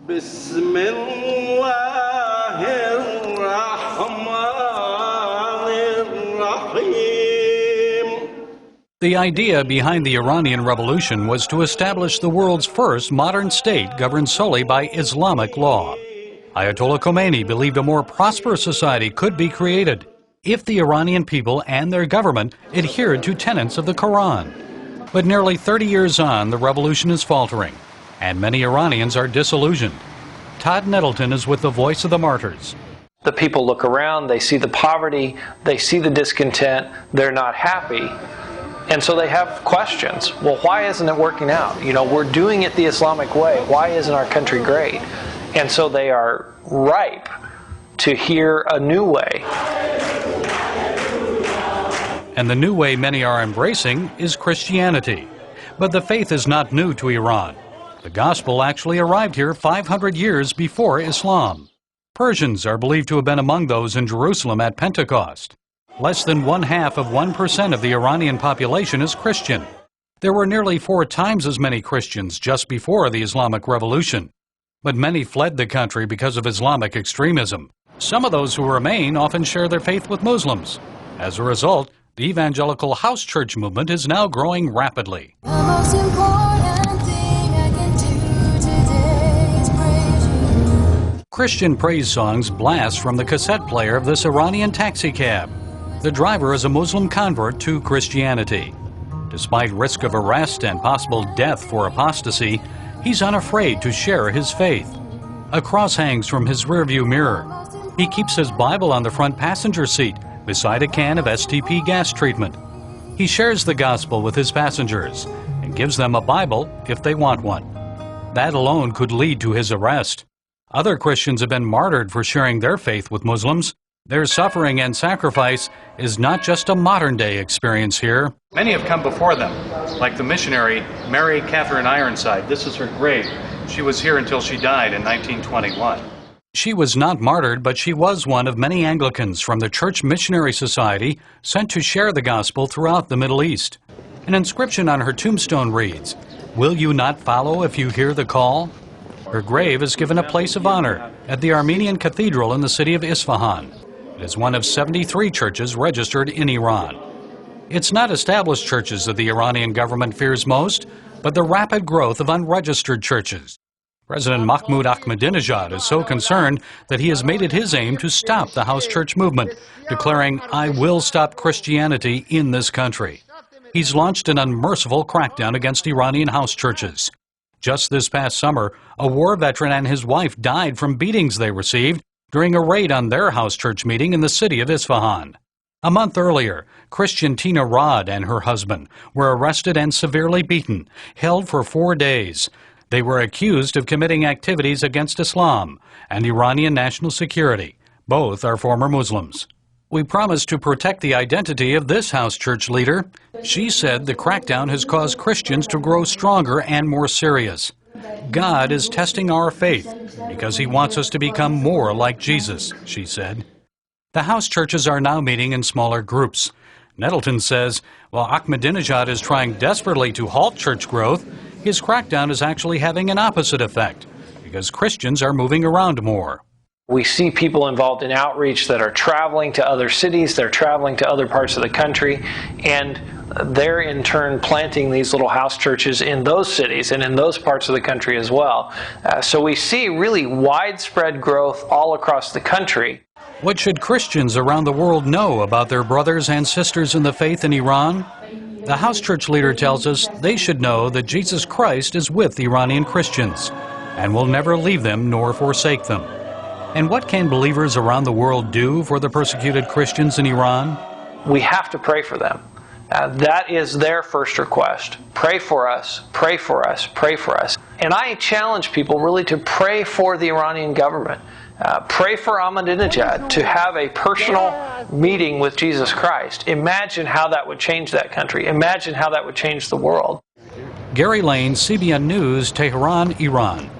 بسم الله الرحمن الرحيم. The idea behind the Iranian Revolution was to establish the world's first modern state governed solely by Islamic law. Ayatollah Khomeini believed a more prosperous society could be created if the Iranian people and their government adhered to tenets of the Quran. But nearly 30 years on, the revolution is faltering, and many Iranians are disillusioned. Todd Nettleton is with the Voice of the Martyrs. The people look around, they see the poverty, they see the discontent, they're not happy. And so they have questions. Well, why isn't it working out? You know, we're doing it the Islamic way. Why isn't our country great? And so they are ripe to hear a new way. And the new way many are embracing is Christianity. But the faith is not new to Iran. The gospel actually arrived here 500 years before Islam. Persians are believed to have been among those in Jerusalem at Pentecost. Less than 1/2% of the Iranian population is Christian. There were nearly 4 times as many Christians just before the Islamic Revolution. But many fled the country because of Islamic extremism. Some of those who remain often share their faith with Muslims. As a result, the evangelical house church movement is now growing rapidly. Christian praise songs blast from the cassette player of this Iranian taxicab. The driver is a Muslim convert to Christianity. Despite risk of arrest and possible death for apostasy, he's unafraid to share his faith. A cross hangs from his rearview mirror. He keeps his Bible on the front passenger seat beside a can of STP gas treatment. He shares the gospel with his passengers and gives them a Bible if they want one. That alone could lead to his arrest. Other Christians have been martyred for sharing their faith with Muslims. Their suffering and sacrifice is not just a modern-day experience here. Many have come before them, like the missionary Mary Catherine Ironside. This is her grave. She was here until she died in 1921. She was not martyred, but she was one of many Anglicans from the Church Missionary Society sent to share the gospel throughout the Middle East. An inscription on her tombstone reads, "Will you not follow if you hear the call?" Her grave is given a place of honor at the Armenian Cathedral in the city of Isfahan. It is one of 73 churches registered in Iran. It's not established churches that the Iranian government fears most, but the rapid growth of unregistered churches. President Mahmoud Ahmadinejad is so concerned that he has made it his aim to stop the house church movement, declaring, "I will stop Christianity in this country." He's launched an unmerciful crackdown against Iranian house churches. Just this past summer, a war veteran and his wife died from beatings they received during a raid on their house church meeting in the city of Isfahan. A month earlier, Christian Tina Rod and her husband were arrested and severely beaten, held for 4 days. They were accused of committing activities against Islam and Iranian national security. Both are former Muslims. We promised to protect the identity of this house church leader. She said the crackdown has caused Christians to grow stronger and more serious. God is testing our faith because he wants us to become more like Jesus, she said. The house churches are now meeting in smaller groups. Nettleton says, while Ahmadinejad is trying desperately to halt church growth, his crackdown is actually having an opposite effect because Christians are moving around more. We see people involved in outreach that are traveling to other cities, they're traveling to other parts of the country, and they're in turn planting these little house churches in those cities and in those parts of the country as well. So we see really widespread growth all across the country. What should Christians around the world know about their brothers and sisters in the faith in Iran? The house church leader tells us they should know that Jesus Christ is with Iranian Christians and will never leave them nor forsake them. And what can believers around the world do for the persecuted Christians in Iran? We have to pray for them. That is their first request. Pray for us, pray for us, pray for us. And I challenge people really to pray for the Iranian government. Pray for Ahmadinejad to have a personal meeting with Jesus Christ. Imagine how that would change that country. Imagine how that would change the world. Gary Lane, CBN News, Tehran, Iran.